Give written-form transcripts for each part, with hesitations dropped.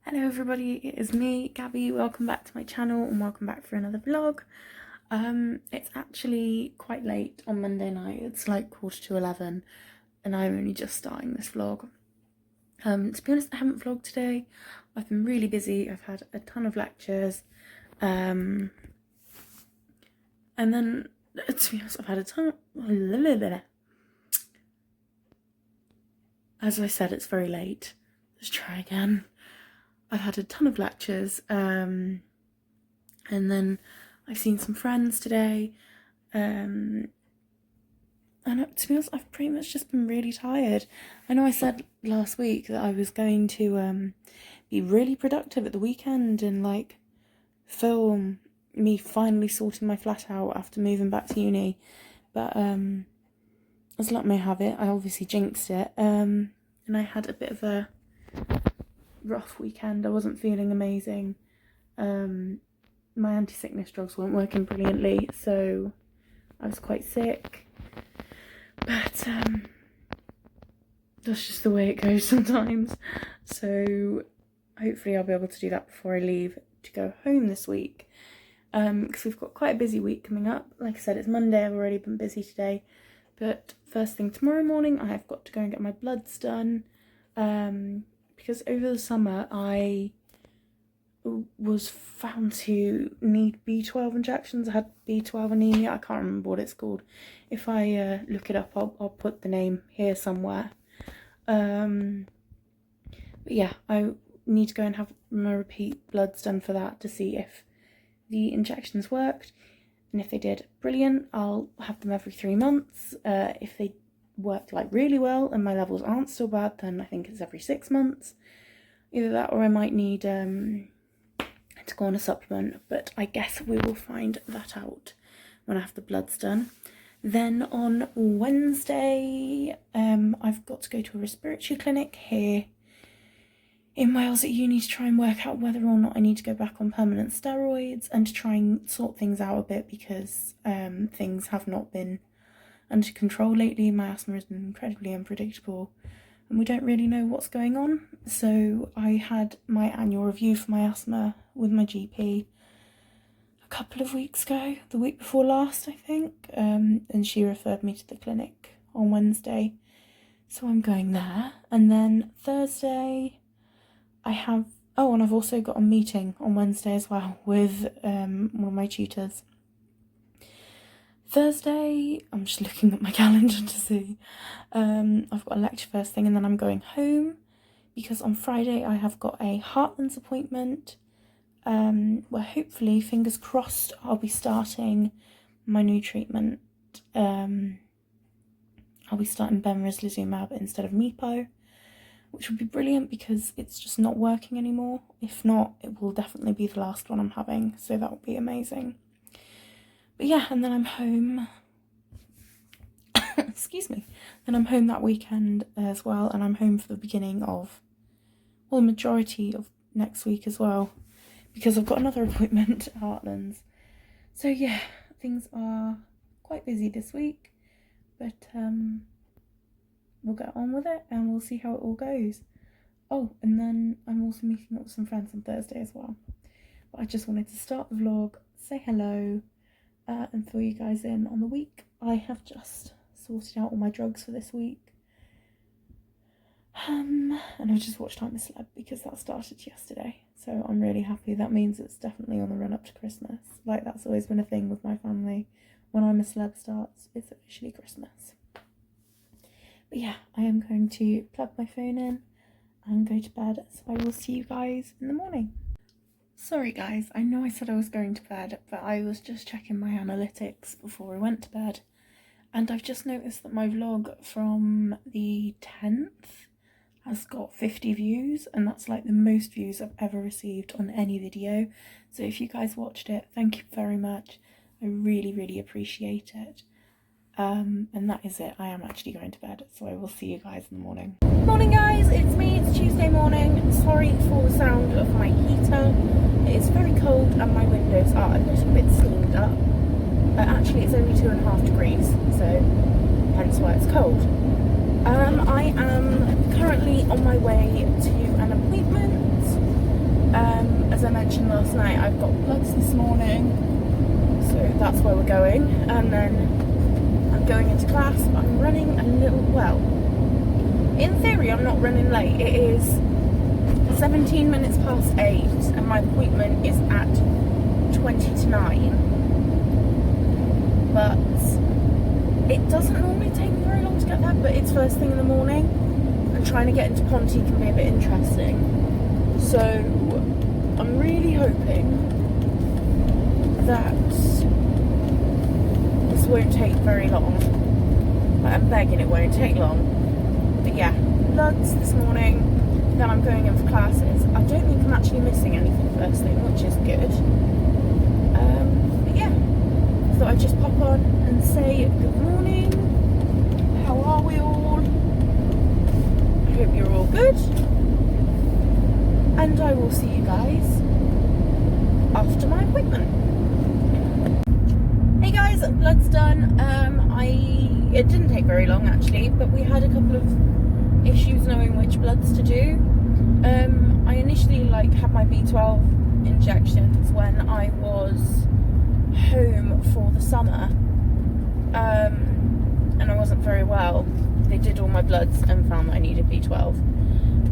Hello everybody, it is me, Gabby. Welcome back to my channel and welcome back for another vlog. It's actually quite late on Monday night. It's like 11:15 and I'm only just starting this vlog. To be honest, I haven't vlogged today. I've been really busy. I've had a ton of lectures. And then, to be honest, I've had a ton of... As I said, it's very late. Let's try again. I've had a ton of lectures, and then I've seen some friends today, and to be honest, I've pretty much just been really tired. I know I said last week that I was going to be really productive at the weekend and like film me finally sorting my flat out after moving back to uni, but as luck may have it, I obviously jinxed it, and I had a bit of a rough weekend. I wasn't feeling amazing. My anti-sickness drugs weren't working brilliantly, so I was quite sick, but that's just the way it goes sometimes. So hopefully I'll be able to do that before I leave to go home this week, because we've got quite a busy week coming up. Like I said, it's Monday. I've already been busy today, but first thing tomorrow morning I have got to go and get my bloods done, because over the summer I was found to need B12 injections. I had B12 anemia. I can't remember what it's called. If I look it up, I'll put the name here somewhere. But yeah, I need to go and have my repeat bloods done for that to see if the injections worked. And if they did, brilliant. I'll have them every 3 months. If they worked like really well and my levels aren't still bad, then I think it's every 6 months. Either that or I might need to go on a supplement, but I guess we will find that out when I have the bloods done. Then on Wednesday, I've got to go to a respiratory clinic here in Wales at uni to try and work out whether or not I need to go back on permanent steroids and to try and sort things out a bit, because things have not been under control lately. My asthma has been incredibly unpredictable and we don't really know what's going on. So I had my annual review for my asthma with my GP a couple of weeks ago, the week before last I think, and she referred me to the clinic on Wednesday, so I'm going there. And then Thursday I have, and I've also got a meeting on Wednesday as well with one of my tutors. Thursday, I'm just looking at my calendar to see, I've got a lecture first thing and then I'm going home, because on Friday I have got a Heartlands appointment, where hopefully, fingers crossed, I'll be starting my new treatment. I'll be starting bemrozlizumab instead of Mepo, which would be brilliant because it's just not working anymore. If not, it will definitely be the last one I'm having, so that would be amazing. But yeah, and then I'm home. Excuse me. Then I'm home that weekend as well, and I'm home for the beginning of, well, the majority of next week as well, because I've got another appointment at Heartlands. So yeah, things are quite busy this week, but we'll get on with it and we'll see how it all goes. Oh, and then I'm also meeting up with some friends on Thursday as well. But I just wanted to start the vlog, say hello, and fill you guys in on the week. I have just sorted out all my drugs for this week, and I've just watched I'm a Celeb because that started yesterday, so I'm really happy. That means it's definitely on the run up to Christmas. Like, that's always been a thing with my family. When I'm a Celeb starts, it's officially Christmas. But yeah, I am going to plug my phone in and go to bed, so I will see you guys in the morning. Sorry guys, I know I said I was going to bed, but I was just checking my analytics before I went to bed, and I've just noticed that my vlog from the 10th has got 50 views, and that's like the most views I've ever received on any video. So if you guys watched it, thank you very much. I really, really appreciate it. And that is it. I am actually going to bed, so I will see you guys in the morning. Morning guys, it's me, it's Tuesday morning. Sorry for the sound of my heater. It is very cold and my windows are a little bit sealed up. Actually it's only 2.5 degrees, so hence why it's cold. I am currently on my way to an appointment as I mentioned last night, I've got bloods this morning, so that's where we're going, and then I'm going into class. I'm running a little, well, in theory I'm not running late. It is 17 minutes past 8 and my appointment is at 20 to 9, but it doesn't normally take me very long to get there, but it's first thing in the morning and trying to get into Ponty can be a bit interesting, so I'm really hoping that this won't take very long. I'm begging it won't take long. But yeah, bloods this morning, then I'm going in for classes. I don't think I'm actually missing anything first thing, which is good. But yeah, thought I'd just pop on and say good morning. How are we all? I hope you're all good. And I will see you guys after my appointment. Hey guys, blood's done. It didn't take very long actually, but we had a couple of issues knowing which bloods to do. I initially had my B12 injections when I was home for the summer, and I wasn't very well. They did all my bloods and found that I needed B12,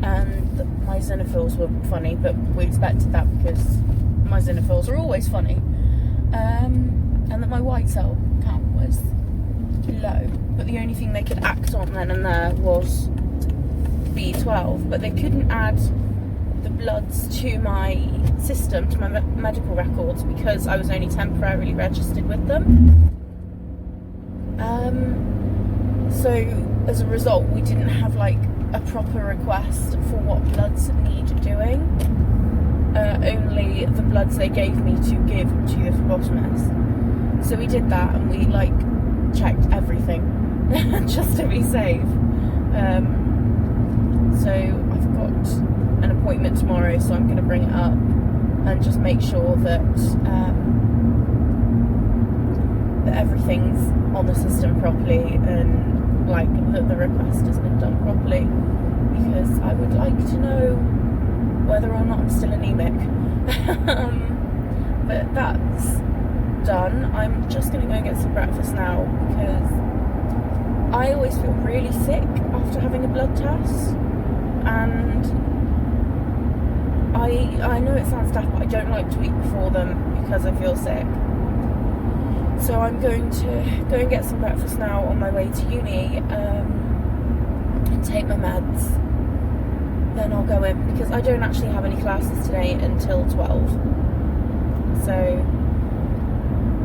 and my eosinophils were funny, but we expected that because my eosinophils are always funny, and that my white cell count was low, but the only thing they could act on then and there was B12, but they couldn't add the bloods to my system, to my medical records, because I was only temporarily registered with them. So as a result, we didn't have a proper request for what bloods need doing. Only the bloods they gave me to give to the phlebotomist. So we did that, and we checked everything just to be safe. So I've got an appointment tomorrow, so I'm going to bring it up and just make sure that that everything's on the system properly, and that the request has been done properly, because I would like to know whether or not I'm still anemic. But that's done. I'm just going to go and get some breakfast now, because I always feel really sick after having a blood test, and I know it sounds daft, but I don't like to eat before them because I feel sick. So I'm going to go and get some breakfast now on my way to uni, and take my meds. Then I'll go in, because I don't actually have any classes today until 12. So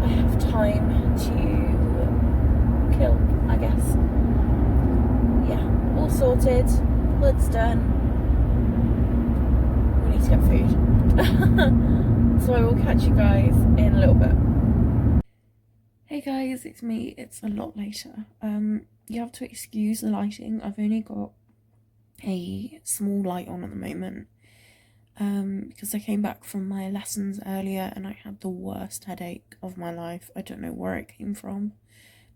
I have time to kill, I guess. Yeah, all sorted, blood's done. We need to get food. So I will catch you guys in a little bit. Hey guys, it's me. It's a lot later. You have to excuse the lighting. I've only got a small light on at the moment, because I came back from my lessons earlier and I had the worst headache of my life. I don't know where it came from,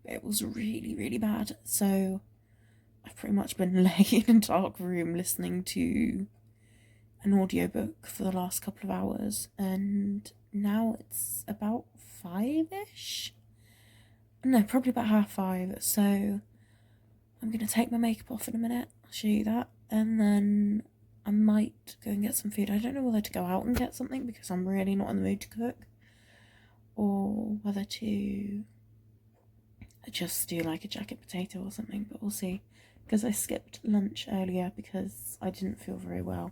but it was really, really bad. So I've pretty much been laying in a dark room listening to an audiobook for the last couple of hours, and now it's about 5-ish. No, probably about 5:30, so I'm going to take my makeup off in a minute. I'll show you that, and then I might go and get some food. I don't know whether to go out and get something because I'm really not in the mood to cook, or whether to just do a jacket potato or something, but we'll see, because I skipped lunch earlier because I didn't feel very well.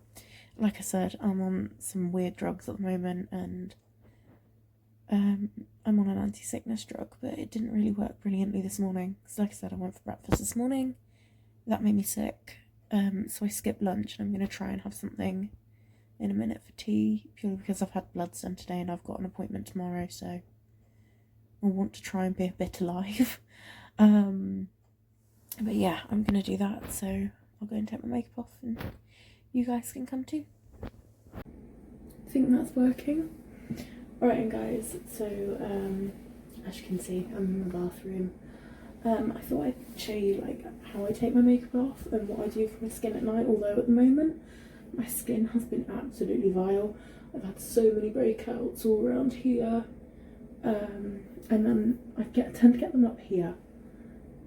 Like I said, I'm on some weird drugs at the moment, and I'm on an anti-sickness drug, but it didn't really work brilliantly this morning, because like I said, I went for breakfast this morning. That made me sick, so I skipped lunch, and I'm going to try and have something in a minute for tea, purely because I've had bloods done today and I've got an appointment tomorrow, so I want to try and be a bit alive. But yeah, I'm going to do that, so I'll go and take my makeup off and you guys can come too. I think that's working. Alright, and guys, so as you can see, I'm in the bathroom. I thought I'd show you how I take my makeup off and what I do for my skin at night, although at the moment my skin has been absolutely vile. I've had so many breakouts all around here, and then I tend to get them up here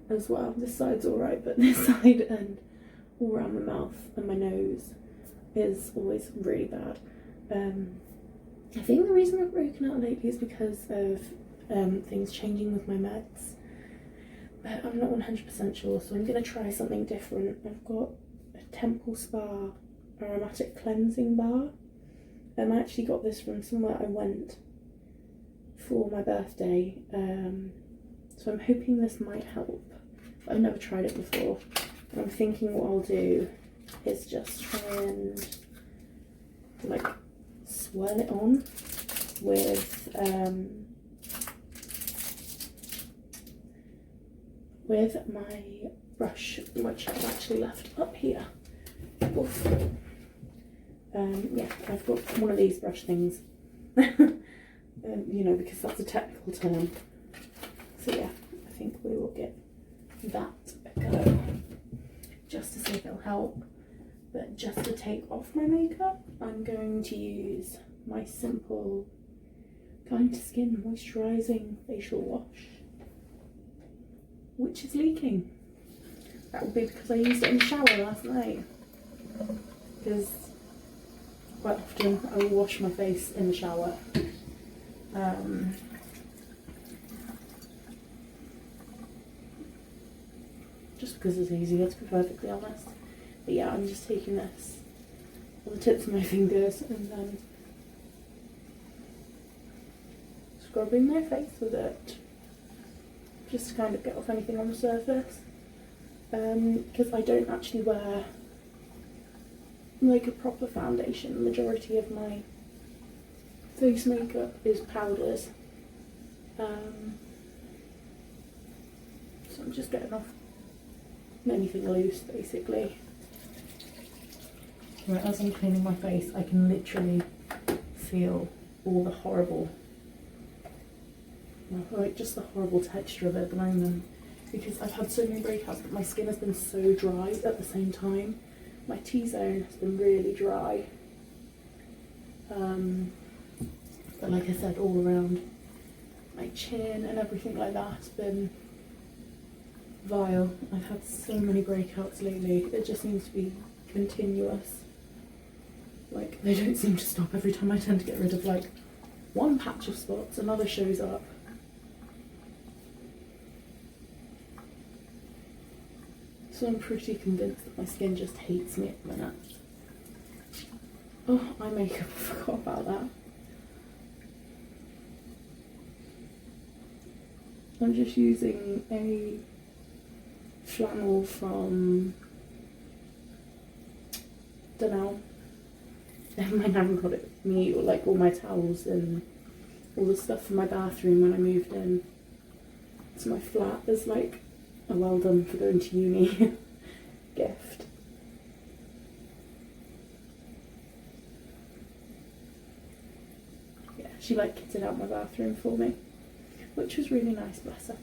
as well. This side's alright, but this side and all around the mouth and my nose is always really bad. I think the reason I've broken out lately is because of things changing with my meds, but I'm not 100% sure, so I'm going to try something different. I've got a Temple Spa aromatic cleansing bar. I actually got this from somewhere I went for my birthday, so I'm hoping this might help. I've never tried it before, and I'm thinking what I'll do is just try and like swirl it on with my brush, which I've actually left up here. Oof. Yeah, I've got one of these brush things, you know, because that's a technical term. So yeah, I think we will give that a go, just to see if it'll help. But just to take off my makeup, I'm going to use my simple Kind Skin Moisturising Facial Wash, which is leaking. That will be because I used it in the shower last night, because quite often I will wash my face in the shower. Just because it's easier, to be perfectly honest. But yeah, I'm just taking this on the tips of my fingers and then scrubbing my face with it, just to kind of get off anything on the surface. Because I don't actually wear like a proper foundation. The majority of my face makeup is powders. So I'm just getting off anything loose, basically. Right, as I'm cleaning my face, I can literally feel all the horrible, like just the horrible texture of it at the moment, because I've had so many breakouts, but my skin has been so dry at the same time. My T-zone has been really dry. But like I said, all around my chin and everything like that has been vile. I've had so many breakouts lately. It just seems to be continuous. Like, they don't seem to stop. Every time I tend to get rid of like one patch of spots, another shows up. So I'm pretty convinced that my skin just hates me at the minute. Oh, eye makeup, I forgot about that. I'm just using a flannel from Dunelm. My nan got it for me, or like all my towels and all the stuff from my bathroom when I moved in to my flat as like a well done for going to uni gift. Yeah, she like kitted out my bathroom for me, which was really nice, bless her.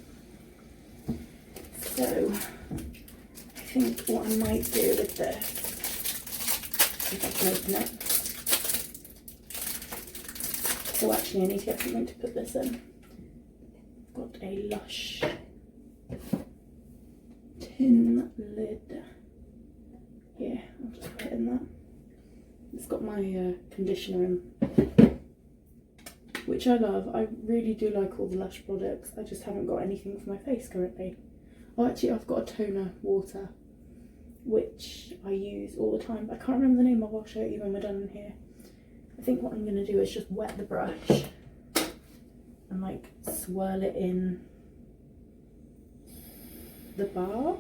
So I think what I might do with this, if I can open it. Oh, actually I need to get something to put this in. I've got a Lush tin lid. Yeah, I'll just put it in that. It's got my conditioner in, which I love. I really do like all the Lush products. I just haven't got anything for my face currently. Oh, actually I've got a toner water, which I use all the time, but I can't remember the name of. I'll show you when we're done in here. I think what I'm going to do is just wet the brush and like swirl it in the bar.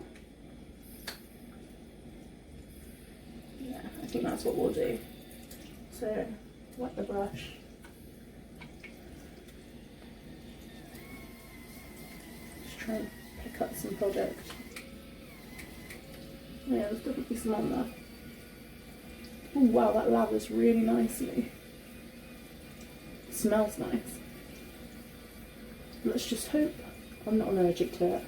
Yeah, I think that's what we'll do. So wet the brush. Just try and pick up some product. Yeah, there's definitely some on there. Oh wow, that lathers really nicely. It smells nice. Let's just hope I'm not allergic to it.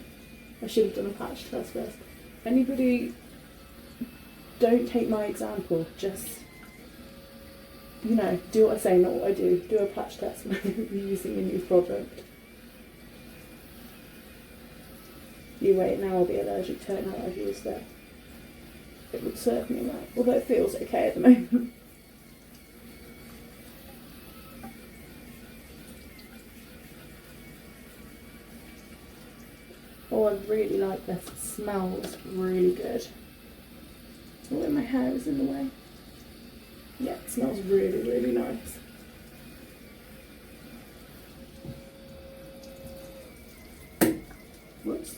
I should have done a patch test first. If anybody don't take my example, just, you know, do what I say, not what I do. Do a patch test when you're using a new product. You wait, now I'll be allergic to it now that I've used it. It would serve me right, although it feels okay at the moment. Oh, I really like this. It smells really good. Oh, my hair is in the way. Yeah, it smells really, really nice. Whoops.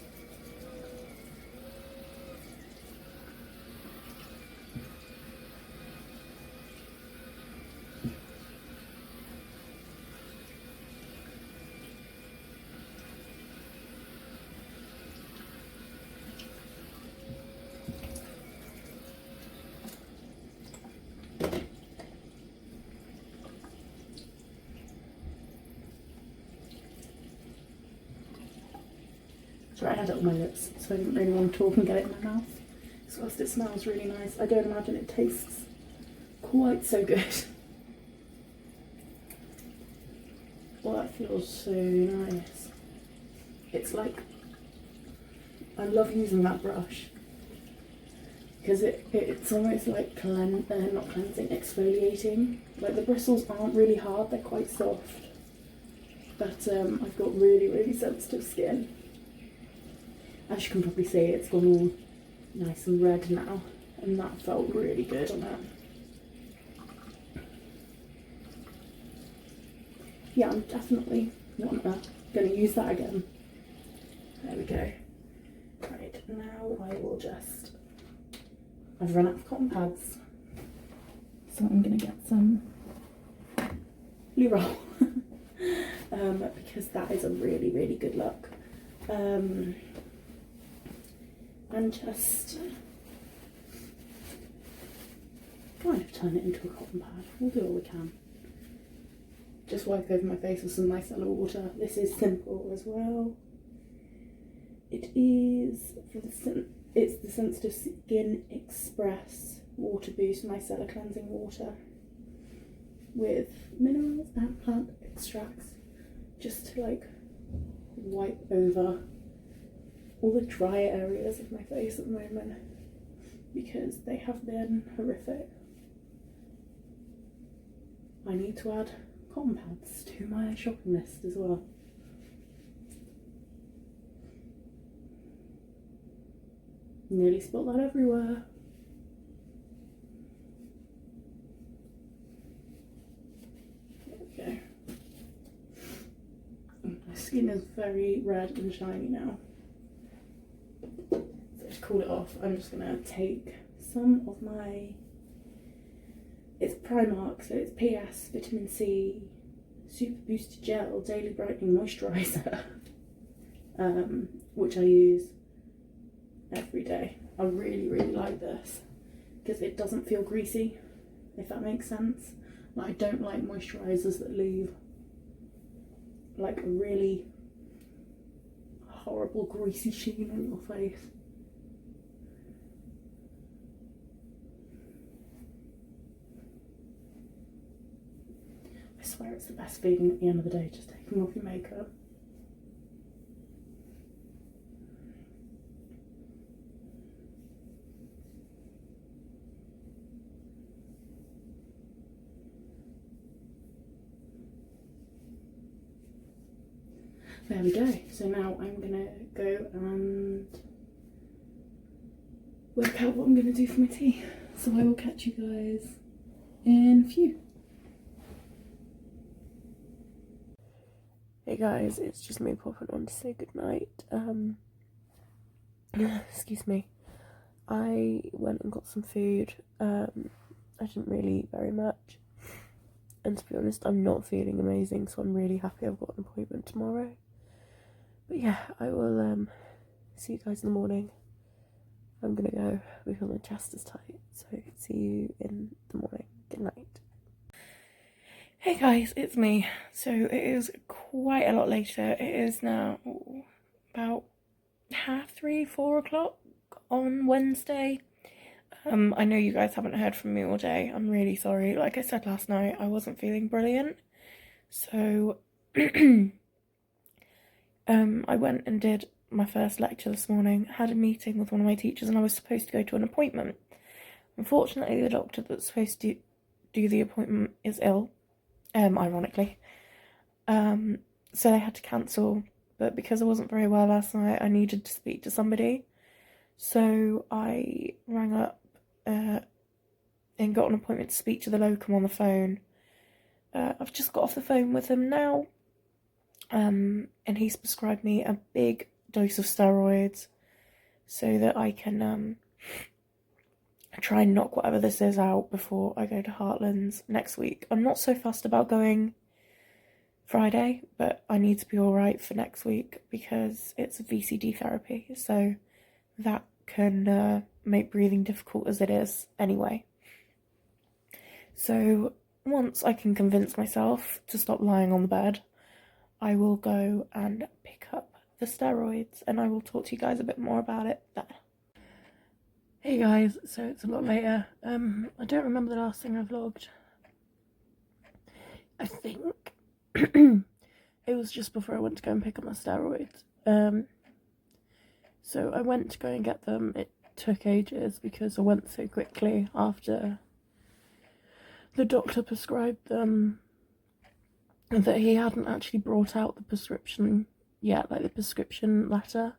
Sorry, I had it on my lips, so I didn't really want to talk and get it in my mouth. So whilst it smells really nice, I don't imagine it tastes quite so good. Well, that feels so nice. It's like, I love using that brush because it's almost like not cleansing, exfoliating. Like the bristles aren't really hard, they're quite soft. But I've got really, really sensitive skin. As you can probably see, it's gone all nice and red now, and that felt really good on it. Yeah, I'm definitely going to use that again. There we go. Right, now I will just... I've run out of cotton pads, so I'm going to get some Loo Roll because that is a really, really good look. And just kind of turn it into a cotton pad. We'll do all we can. Just wipe over my face with some micellar water. This is simple as well. It is it's the Sensitive Skin Express Water Boost Micellar Cleansing Water with minerals and plant extracts, just to like wipe over all the dry areas of my face at the moment because they have been horrific. I need to add cotton pads to my shopping list as well. Nearly spilled that everywhere. There we go. My skin is very red and shiny now. So to cool it off, I'm just gonna take some of my, it's Primark, so it's PS Vitamin C Super Booster Gel Daily Brightening Moisturiser, which I use every day. I really, really like this because it doesn't feel greasy, if that makes sense. Like, I don't like moisturisers that leave like a really horrible greasy sheen on your face. I swear it's the best feeling at the end of the day, just taking off your makeup. There we go. So now I'm gonna go and work out what I'm gonna do for my tea. So I will catch you guys in a few. Hey guys, it's just me popping on to say goodnight. Excuse me. I went and got some food. I didn't really eat very much. And to be honest, I'm not feeling amazing, so I'm really happy I've got an appointment tomorrow. But yeah, I will see you guys in the morning. I'm gonna go because my chest is tight, so see you in the morning. Good night. Hey guys, it's me. So it is quite a lot later. It is now about 3:30, 4 o'clock on Wednesday. I know you guys haven't heard from me all day. I'm really sorry. Like I said last night, I wasn't feeling brilliant. So, I went and did my first lecture this morning, had a meeting with one of my teachers, and I was supposed to go to an appointment. Unfortunately, the doctor that's supposed to do the appointment is ill, ironically. So they had to cancel, but because I wasn't very well last night, I needed to speak to somebody. So I rang up and got an appointment to speak to the locum on the phone. I've just got off the phone with him now, and he's prescribed me a big dose of steroids so that I can try and knock whatever this is out before I go to Heartlands next week. I'm not so fussed about going Friday, but I need to be alright for next week because it's a VCD therapy, so that can make breathing difficult as it is anyway. So once I can convince myself to stop lying on the bed, I will go and pick up the steroids, and I will talk to you guys a bit more about it there. Hey guys, so it's a lot later. I don't remember the last thing I vlogged. I think it was just before I went to go and pick up my steroids. So I went to go and get them. It took ages because I went so quickly after the doctor prescribed them that he hadn't actually brought out the prescription yet, like the prescription letter.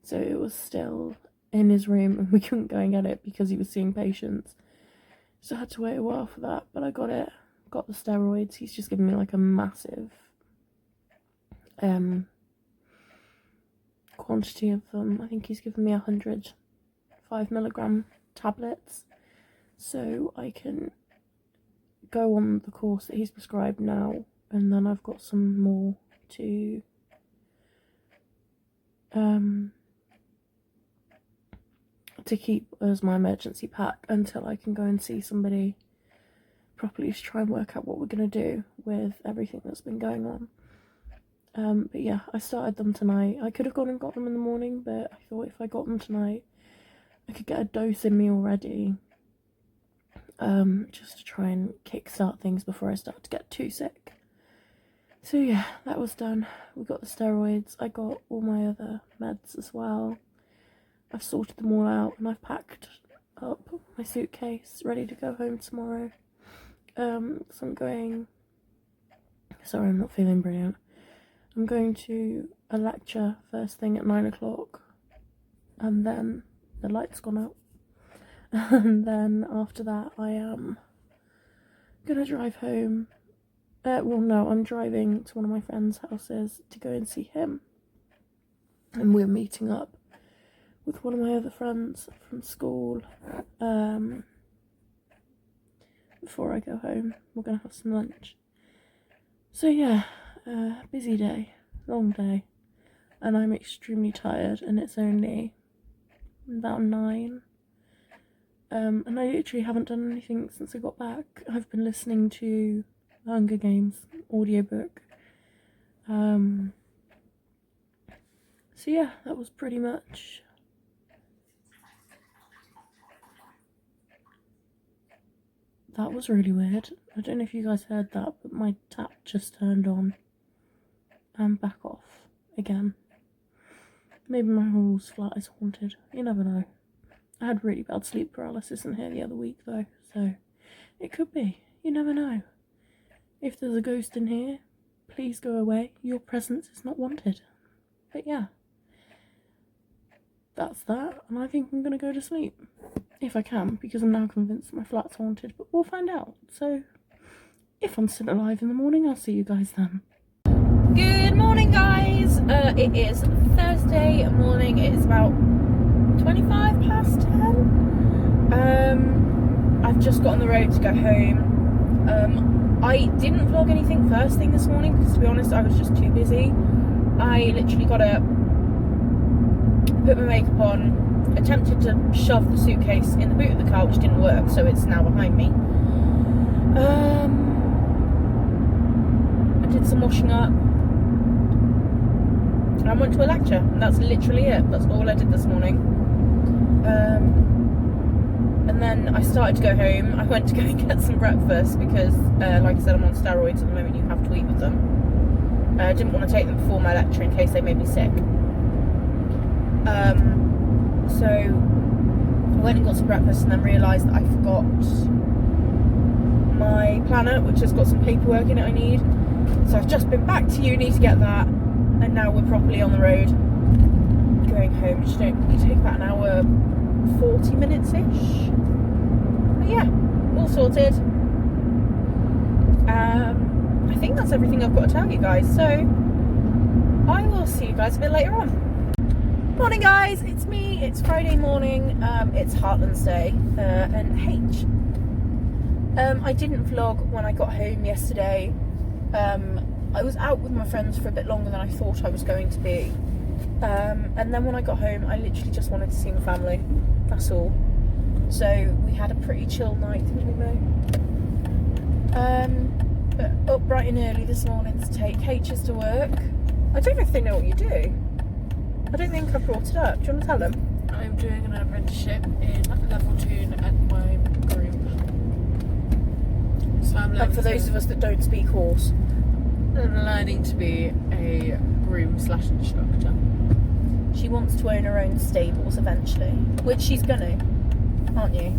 So it was still in his room and we couldn't go and get it because he was seeing patients. So I had to wait a while for that, but I got it. Got the steroids. He's just given me like a massive quantity of them. I think he's given me 100 5mg tablets, so I can go on the course that he's prescribed now, and then I've got some more to keep as my emergency pack until I can go and see somebody properly to try and work out what we're going to do with everything that's been going on. But yeah, I started them tonight. I could have gone and got them in the morning, but I thought if I got them tonight, I could get a dose in me already, just to try and kickstart things before I start to get too sick. So yeah, that was done. We got the steroids. I got all my other meds as well. I've sorted them all out and I've packed up my suitcase, ready to go home tomorrow. So I'm going... Sorry, I'm not feeling brilliant. I'm going to a lecture first thing at 9 o'clock, and then the light's gone out. And then after that, I am gonna drive home. Well, no, I'm driving to one of my friend's houses to go and see him. And we're meeting up with one of my other friends from school. Before I go home, we're gonna have some lunch. So yeah, busy day, long day, and I'm extremely tired, and it's only about 9. And I literally haven't done anything since I got back. I've been listening to the Hunger Games audiobook. So yeah, that was pretty much... That was really weird. I don't know if you guys heard that, but my tap just turned on and back off again. Maybe my whole flat is haunted. You never know. I had really bad sleep paralysis in here the other week though, so it could be. You never know. If there's a ghost in here, please go away. Your presence is not wanted. But yeah, that's that, and I think I'm gonna go to sleep. If I can, because I'm now convinced my flat's haunted, but we'll find out. So, if I'm still alive in the morning, I'll see you guys then. Good morning, guys. It is Thursday morning. It is about 25 past 10. I've just got on the road to go home. I didn't vlog anything first thing this morning because, to be honest, I was just too busy. I literally got up, put my makeup on, attempted to shove the suitcase in the boot of the car, which didn't work, so it's now behind me. I did some washing up, and I went to a lecture, and that's literally it. That's all I did this morning. And then I started to go home. I went to go and get some breakfast because, like I said, I'm on steroids at the moment. You have to eat with them. I didn't want to take them before my lecture in case they made me sick. So I went and got some breakfast and then realised that I forgot my planner, which has got some paperwork in it I need. So I've just been back to uni to get that, and now we're properly on the road going home. Which don't take about an hour 40 minutes-ish. But yeah, all sorted. I think that's everything I've got to tell you guys, so I will see you guys a bit later on. Morning guys, it's me. It's Friday morning. It's Heartlands Day, and H. I didn't vlog when I got home yesterday. I was out with my friends for a bit longer than I thought I was going to be. And then when I got home, I literally just wanted to see my family. That's all. So we had a pretty chill night, didn't we, Mo? But up bright and early this morning to take H's to work. I don't know if they know what you do. I don't think I brought it up. Do you want to tell them? I'm doing an apprenticeship in level 2 at my group. So And for those of us that don't speak horse. I'm learning to be a groom/instructor. She wants to own her own stables eventually, which she's gonna, aren't you?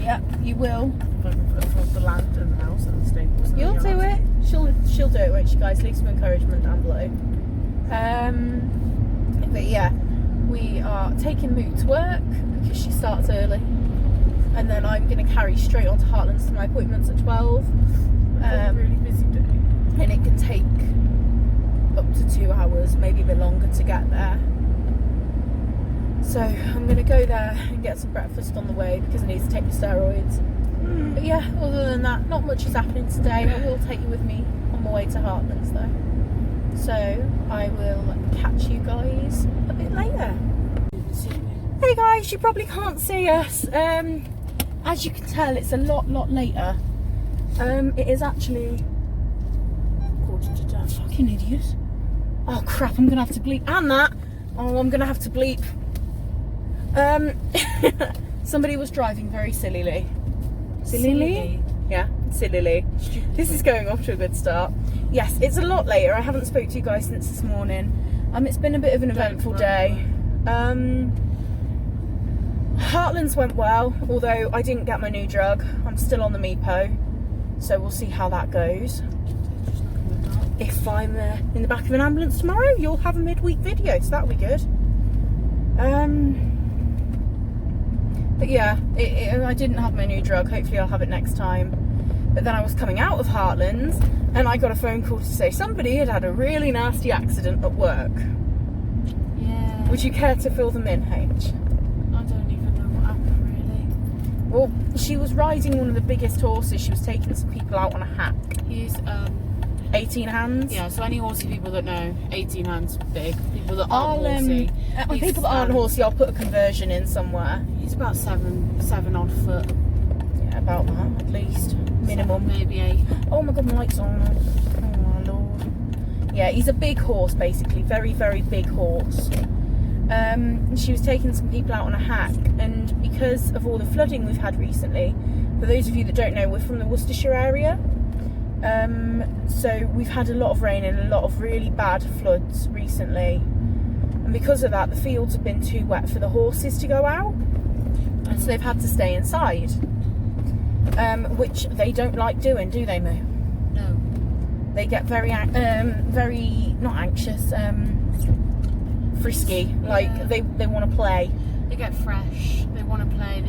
Yeah, you will. If I can afford the land and the house and the stables. And You'll the do yard. it. She'll do it, won't she, guys? Leave some encouragement down below. But yeah, we are taking Moot to work because she starts early, and then I'm going to carry straight on to Heartlands to my appointments at 12. A really busy day. And it can take up to 2 hours, maybe a bit longer to get there. So I'm going to go there and get some breakfast on the way because I need to take the steroids. But yeah, other than that, not much is happening today. I will take you with me on my way to Heartlands though. So I will catch you guys a bit later. Hey guys, you probably can't see us. As you can tell, it's a lot later. It is actually 10:15. Fucking idiot. Oh crap, I'm gonna have to bleep. And that. Oh, I'm gonna have to bleep. Somebody was driving very sillily. Sillily? Yeah, sillily. This is going off to a good start. Yes, it's a lot later. I haven't spoke to you guys since this morning. It's been a bit of an eventful day. Heartlands went well, although I didn't get my new drug. I'm still on the Mepo, so we'll see how that goes. If I'm in the back of an ambulance tomorrow, you'll have a midweek video, so that'll be good. But yeah, I didn't have my new drug. Hopefully I'll have it next time. But then I was coming out of Heartlands and I got a phone call to say somebody had had a really nasty accident at work. Yeah. Would you care to fill them in, H? I don't even know what happened really. Well, she was riding one of the biggest horses. She was taking some people out on a hack. He's 18 hands. yeah, so any horsey people that know, 18 hands big. People that aren't horsey. People that aren't horsey, I'll put a conversion in somewhere. He's about seven odd foot. Yeah, about that at least. Minimum. 7, maybe 8. Oh my god, my light's on. Oh my lord. Yeah, he's a big horse basically. Very, very big horse. She was taking some people out on a hack, and because of all the flooding we've had recently, for those of you that don't know, we're from the Worcestershire area. So we've had a lot of rain and a lot of really bad floods recently, and because of that the fields have been too wet for the horses to go out, and so they've had to stay inside, which they don't like doing, do they, Moo? No. They get very not anxious, frisky, like Yeah. they want to play. They get fresh, they want to play,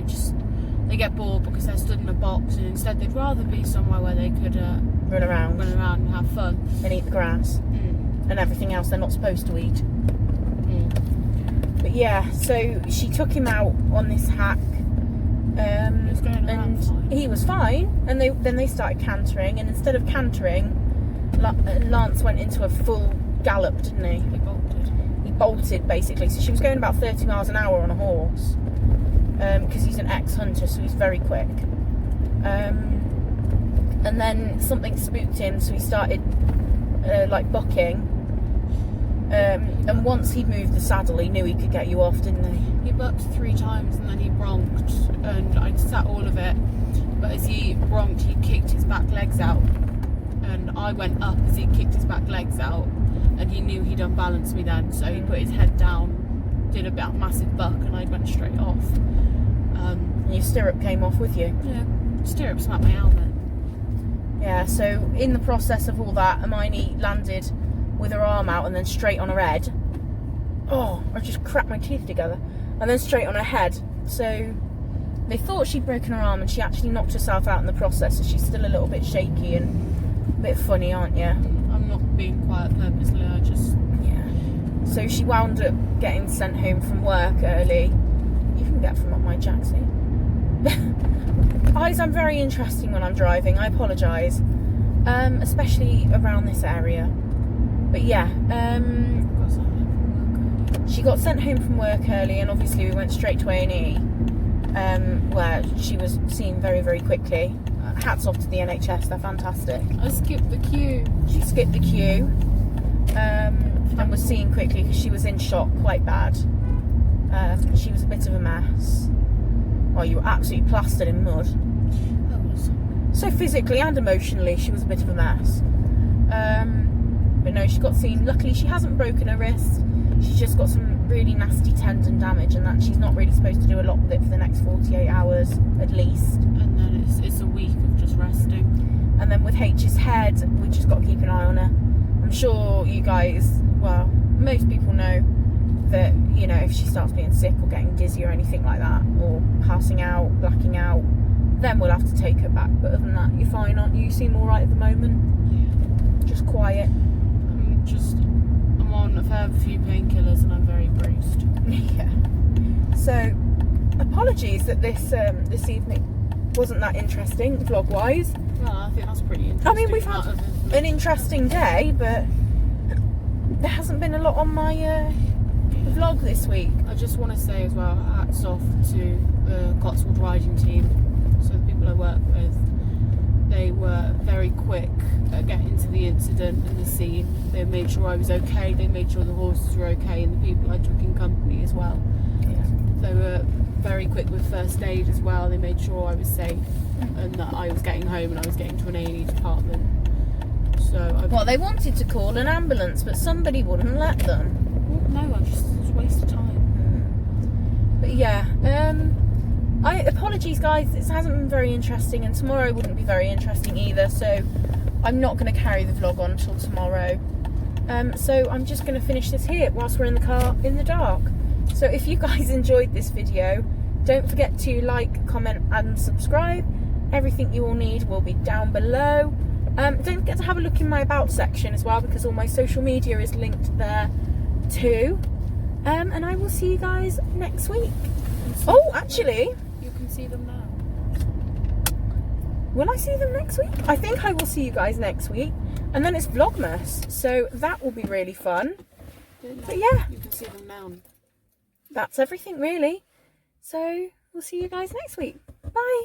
they get bored because they're stood in a box, and instead they'd rather be somewhere where they could Run around run around and have fun. and eat the grass and everything else they're not supposed to eat. But yeah, so she took him out on this hack, He was going around and fine. he was fine. And then they started cantering, and instead of cantering, Lance went into a full gallop, didn't he? He bolted. He bolted basically. So she was going about 30 miles an hour on a horse, because he's an ex-hunter, so he's very quick. And then something spooked him, so he started like bucking. And once he'd moved the saddle, he knew he could get you off, didn't he? He bucked 3 times and then he bronked, and I'd sat all of it. But as he bronked, he kicked his back legs out, and I went up as he kicked his back legs out, and he knew he'd unbalanced me then, so he put his head down, did a massive buck, and I went straight off. And your stirrup came off with you? Yeah, stirrup snapped my helmet. Yeah, so in the process of all that, Hermione landed with her arm out and then straight on her head. Oh, I just cracked my teeth together. And then straight on her head. So they thought she'd broken her arm, and she actually knocked herself out in the process, so she's still a little bit shaky and a bit funny, aren't you? I'm not being quiet purposely, I just... Yeah. So she wound up getting sent home from work early. You can get from up my jack seat. Guys, I'm very interesting when I'm driving, I apologise. Especially around this area. But yeah, she got sent home from work early, and obviously we went straight to A&E, where she was seen very, very quickly. Hats off to the NHS, they're fantastic. I skipped the queue. She skipped the queue, and was seen quickly because she was in shock quite bad. She was a bit of a mess. Oh, you were absolutely plastered in mud. That was... So physically and emotionally, she was a bit of a mess. But no, she got seen. Luckily, she hasn't broken her wrist. She's just got some really nasty tendon damage, and that she's not really supposed to do a lot with it for the next 48 hours at least. And then it's a week of just resting. And then with H's head, we just got to keep an eye on her. I'm sure you guys, well, most people know that, you know, if she starts being sick or getting dizzy or anything like that, or passing out, blacking out, then we'll have to take her back. But other than that, you're fine, aren't you? You seem all right at the moment. Just quiet. I'm on a fair few painkillers and I'm very bruised. Yeah. So, apologies that this evening wasn't that interesting vlog-wise. Well, I think that's pretty interesting. I mean, we've had an interesting day, but there hasn't been a lot on my vlog this week. I just want to say as well, hats off to the Cotswold riding team. So the people I work with, they were very quick at getting to the incident and the scene. They made sure I was okay, they made sure the horses were okay, and the people I took in company as well. Yeah. They were very quick with first aid as well. They made sure I was safe and that I was getting home and I was getting to an A&E department. So Well, they wanted to call an ambulance, but somebody wouldn't let them. no, I just wasted time. But yeah, apologies guys, this hasn't been very interesting, and tomorrow wouldn't be very interesting either, so I'm not going to carry the vlog on till tomorrow. So I'm just going to finish this here whilst we're in the car in the dark. So if you guys enjoyed this video, don't forget to like, comment and subscribe. Everything you will need will be down below. Don't forget to have a look in my about section as well, because all my social media is linked there too. And I will see you guys next week. Oh, actually, You can see them now. will I see them next week? I think I will see you guys next week. And then it's Vlogmas, so that will be really fun. But yeah, You can see them now. that's everything really. So we'll see you guys next week. Bye.